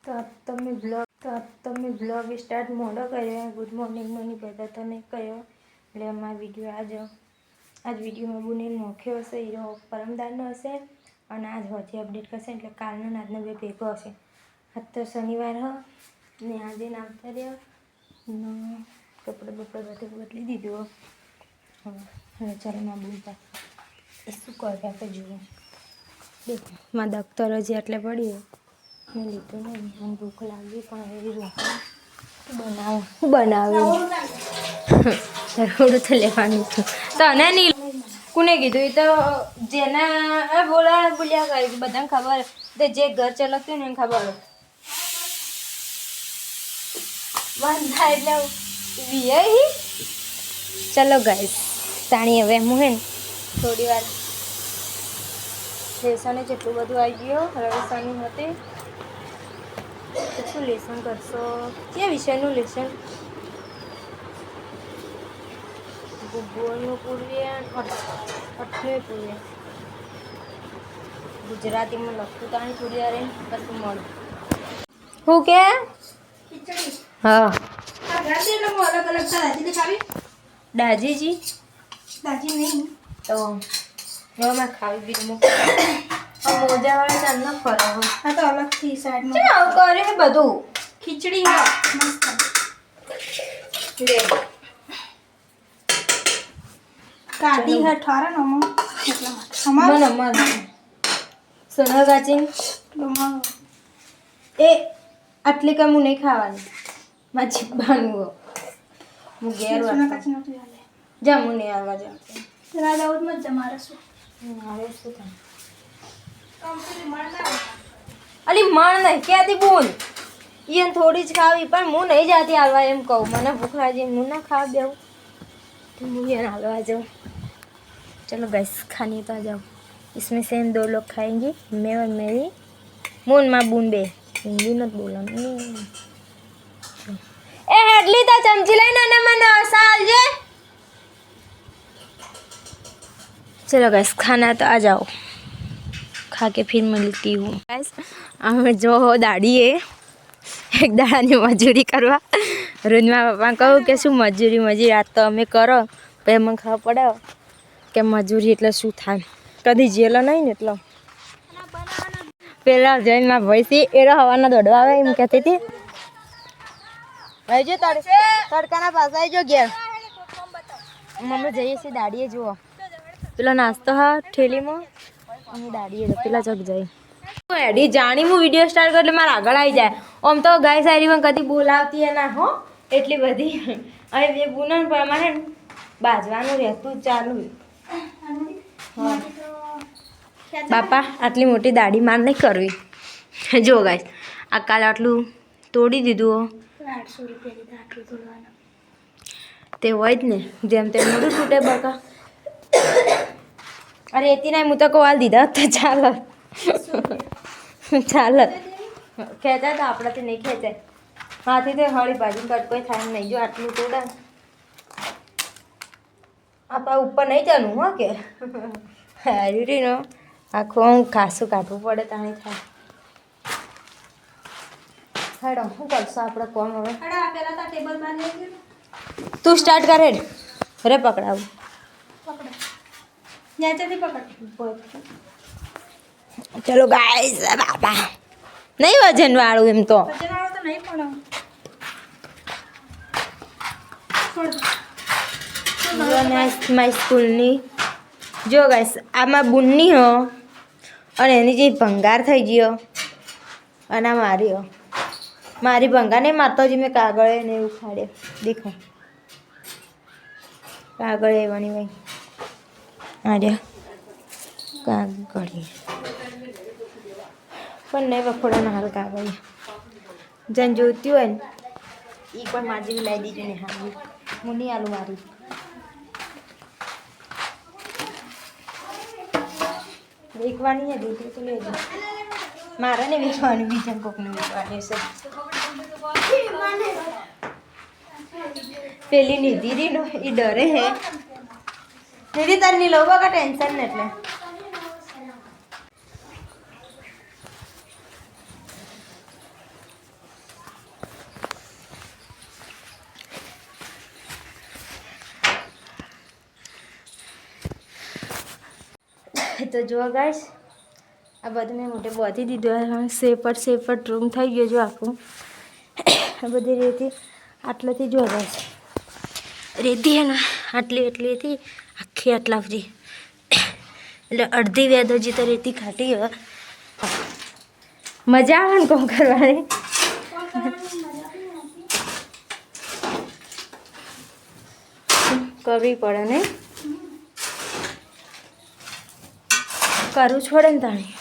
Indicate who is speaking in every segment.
Speaker 1: તમે blog start મોડો કર્યો. ગુડ મોર્નિંગ મને બધા તો નહીં કર્યો એટલે અમારો વિડીયો આજ વિડીયોમાં બુને મોખ્યો હશે હીરો પરમદારનો હશે અને આજ હોથી અપડેટ કરશે એટલે કાલનો આજનો બે ભેગો હશે. આજ તો શનિવાર હ ને આજે આવતા રહ્યા કપડે બધું બદલી દીધું. હવે ચાલો માં બુન પાસે શું કરે આપણે જુઓ. દેખો માં દફતર હજી એટલે પડી મેં લીધું નહીં. મને ભૂખ લાગી પણ એવી બનાવું થોડું તો લેવાનું હતું તો અને નહીં કોને કીધું એ તો જેના બોલ્યા કરી બધાને ખબર તો જે ઘર ચલાવતું ને એને ખબર હોય વાંધા એટલે ચલો ગાઈસ તાણી હવે હું હે ને થોડી વાર લેસન જેટલું બધું આવી ગયો રવિશાની હતી શું લેસન કરશો કયા વિષયનું લેસન ભૂગોળનું પૂર્વે અઠ્ઠમી પૂર્વે ગુજરાતીમાં લખતું તાણી થોડી વાર કશું મળે શું કે હા દાજીજી દાજી નહીં તો માં ખાવી બીજું મોજાવાળા ચાંદ ન ફરાવો આ તો અલગથી સાઈડમાં આવું કરે બધું ખીચડી મસ્ત લે કાઢી હે ઠારા નો એટલા માટે સોના ગાચી એ આટલી કામ હું નહીં ખાવાની માં જીવવાનું હું ઘેર જા હું નહીં આવવા જાઉં રાજાઉદ મત જમારે શું આવે શું થાય અલી મણ નહીં ક્યાંથી બોલ એને થોડી જ ખાવી પણ હું નહીં જાતી હાલવા એમ કહું મને ભૂખ લાગી હું ના ખાવા દેવું तो मुझे हालवा जाओ. चलो गैस खाने तो आ जाओ. इसमें से हम 2 लोग खाएंगे मैं और मेरी मून माँ बून बे हिंदी मत बोला ए हेडली तो चमची लाइन ना मन साल जे. चलो गैस खाना तो आ जाओ खा के फिर मिलती हूँ. गैस हमें जो हो दाढ़ी है एक दाड़ा मजूरी करवा रोज माँ पप्पा कहूँ कि शू मजूरी आज तो अमे करो पे अमे खबर पड़े कि मजूरी एटले शू थाय कदी जेलो नहीं ने एटलो पेला जैन मां भईसी एरो हवाना दौड़वा आवे एम कहती थी भाई जो तड़काना पास आई जो घेर मम्मी जईए सी दाड़ीए जुओ पेला नास्तो हा ठेली में अमे दाड़ीए पेला जग जाई एडी जानी हूँ वीडियो स्टार्ट कर मारे आगळ आई जाए. आम तो गाय सारी में कदी बोलावती है ना हो एटली बधी अरे बे बुनन प्रमाणे बाजवानुं रहतुं चालू. बापा आटली मोटी दाढ़ी मार नहीं करवी. जो गाइस आ काल आटलू तोड़ी दीधुं 800 रूपिया आटलू तोड़वानुं ते होय ज ने जेम तेम मोडुं तूटे बका. अरे एती नहीं हूँ तो कोवाल दीधा तो चाल चाल खेचा तो अपना नहीं खेचाय हाथी तो हड़ी भाजी कटको थाय नहीं जो आटलू तोड़ा आप ऊपर नहीं जानु हाँ के हरी नो आखो हूँ खासू काटवू पड़े ताणी थाय. हेडो शू करशो आपणे कोम हवे तू स्टार्ट कर हेड रे पकड़ाव चलो गाइस बाबा नहीं वजन वालू एम तो माय स्कूलनी जो गाइस आमा बुननी हो और एनी जे भंगार थई गयो अना मारी हो मारी भंगार ने माताजी में कागळे ने उखाड़े देखो कागळे वनी भाई अरे कागड़ी पण नहीं वखोड़ा ना हाल कागड़ी जन जोती हो ई पण माजी भी लाई दीजिए ने हाल मुनी आलू मारी वेकवानी है दूसरी तो ले जा मारा ने वेकवानी बीजन कोक ने वेकवानी से पेली निधि री नो ई डरे है निधि तार नी लोबा का टेंशन ने એટલે તો જો ગાઈસ આ બધું મેં મોટે બાંધી દીધું. સેપટ રૂમ થઈ ગયો જો આખું. આ બધી રેતી આટલેથી જો ગાઈસ રેતી હે ને આટલી હતી આખી આટલા સુધી એટલે અડધી વેદ હજી તો રેતી ખાટી હોય. મજા આવે ને કોમ કરવાની. કરવી પડે ને કરવું છોડે ને તાણી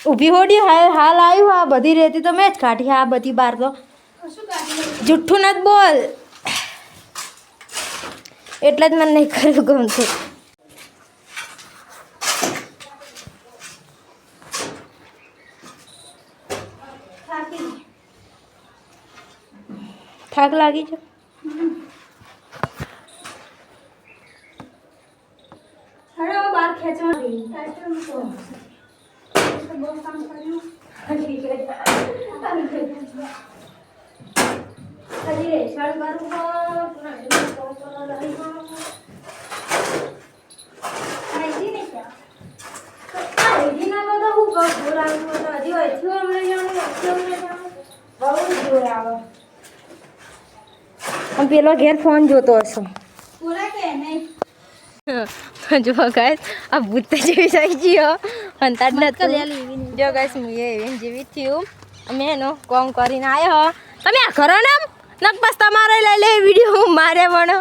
Speaker 1: ઊભી હોડી હાલ આવ્યું. આ બધી રેતી તો મેં જ કાઢી. આ બધી બાર તો જુઠ્ઠું નથી બોલ એટલે જ મને નહીં કર્યું ગમતું. થાક લાગી છે. બાર ખેંચવા પેલો ઘેર ફોન જોતો હશો. જો ગાઈસ આ ભૂત જેવી થઈ ગયો અને તાર નથી જો ગાઈસ હું એવી જેવી થયું. અમે એનો કોમ કરીને આવ્યો. તમે આ કરો ને નક બસ તમારે લઈ લે વિડીયો હું મારે પણ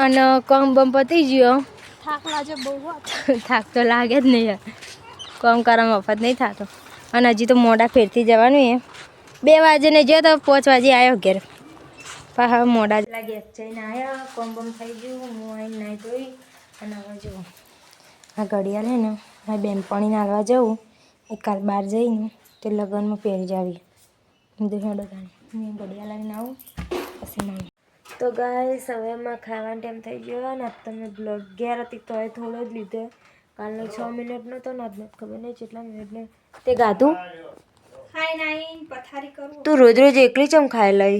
Speaker 1: અને કોમ બમ પતી ગયો. થાક લાગે બહુ. થાક તો લાગે જ નહીં યાર. કોમ કરવા મફત નહીં થતો. અને હજી તો મોડા ફેરથી જવાનું એ 2 વાગે ને જો તો 5 વાગે આવ્યો ઘેર. હા મોડા જ લાગે જઈને આવ્યા. કોમ બમ થઈ ગયું. હું આવીને નાહી ધોઈ અને હવે જુઓ આ ઘડિયાળ હે ને આ બેનપણીને હાલવા જવું. એ કાલ બહાર જઈને તે લગ્નમાં પહેરી જાવી. બધું હેડો તાણી હું ઘડિયાળ લઈને આવું પછી નાહી. તો ગાઈસ હવે એમાં ખાવાનો ટાઈમ થઈ ગયો ને તમે બ્લોગ 11 હતી તો થોડો જ લીધો. કાલનો 6 મિનિટનો તો નથી ખબર નહીં કેટલા મિનિટને તે ગાધું. ખાઈ નાઈ પથારી કરું. તું રોજ એકલી ચમ ખાઈ લઈ.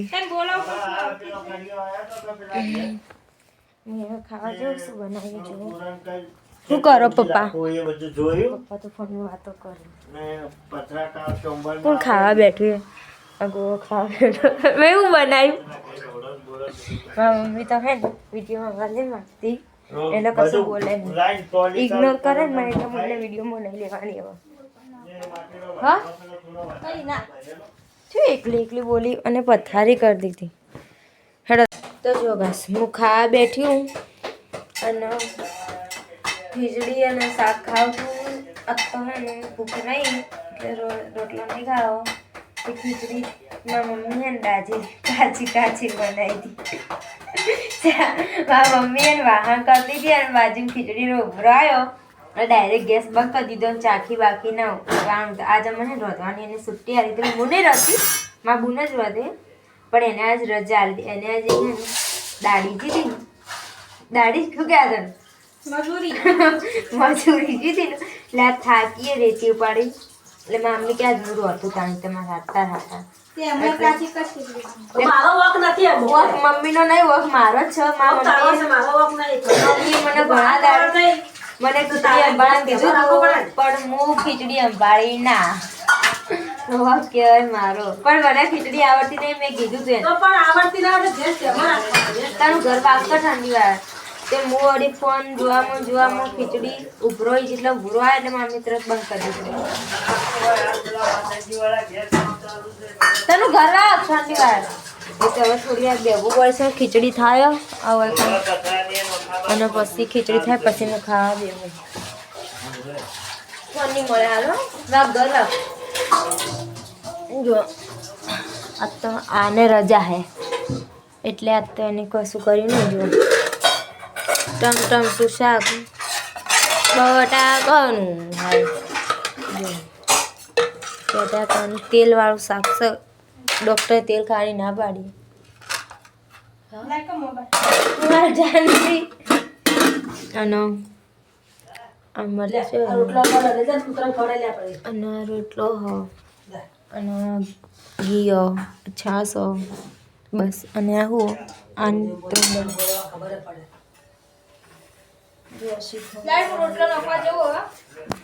Speaker 1: ખાવા જેવું શું બનાવી જો. શું કરો પપ્પા? પપ્પા તો ફોનમાં વાતો કરે. કોણ ખાવા બેઠું? ગોળો ખાવા બેઠો. મેં હું બનાવ્યું? મારી મમ્મી તો હે ને વિડીયોમાં વાલે માગતી એટલે કશું બોલે નહીં. ઇગ્નોર કરે ને એટલે મને વિડીયોમાં નહીં લેવાની. હવે હા કઈ ના શું એકલી બોલી અને પથારી કરી દીધી. હેડો તો જો બસ હું ખાવા બેઠી હું અને ખીચડી અને શાક ખાઉં છું. તો હે ને ભૂખ નહીં એટલે રોટલો નહીં ખાવો. એ ખીચડી મારી મમ્મી હે ને કાચી બનાવી હતી. મારી મમ્મી એને વાહન કરી દીધી અને બાજુ ખીચડીનો ઉભરો આવ્યો અને ડાયરેક્ટ ગેસ બંધ કરી દીધો. ચાખી બાકી ના ઉગાણું તો આજે મને રોધવાની એને છુટ્ટી આવી હતી. હું નહીં રહેતી મારા બુન જ રોધે પણ એને આજ રજા આવી. એને આજ દાડી જીધી ને દાડી શું કહેવાય તને મજૂરી જીધી ને એટલે આ થાકીએ રેતી ઉપાડી એટલે મમ્મી કે આજ હું રોતું તાણી તમારે હાથતા હાથતા મમ્મીનો નહીં વોક મારો જ છે. મમ્મી મને ઘણા દાડે મને ખીચડી અંબાળા કીધું પણ હું ખીચડી અંબાળી ના વોક કહેવાય મારો. પણ મને ખીચડી આવડતી નહીં મેં કીધું તું તારું ઘર વાગતો ઠંડી વાર તે હું વળી ફોન જોવામાં ખીચડી ઉભરો જેટલો ઉભરો આવે એટલે મારા મિત્ર બંધ કરી દીધું. તનું ઘર વાગ ઠંડી વાર એટલે હવે થોડી વાર બેવું પડશે. ખીચડી થાય હવે અને પછી ખીચડી થાય પછી મેં ખાવા બેવું. ફોન નહીં મળે હાલો વાગ ઘર વાગ જો આજ તો આને રજા હે એટલે આજ તો એને કશું કર્યું નહીં. જો ટમટમતું શાક બટાકાનું બટાકાનું તેલવાળું શાક છે. ડૉક્ટરે તેલ ખાવાની ના પાડી. અને અને રોટલો હો અને ઘી હો છાશ હો બસ. અને આવું જો શીખો
Speaker 2: લાઈટ રોટલો નાખવા જવો હવે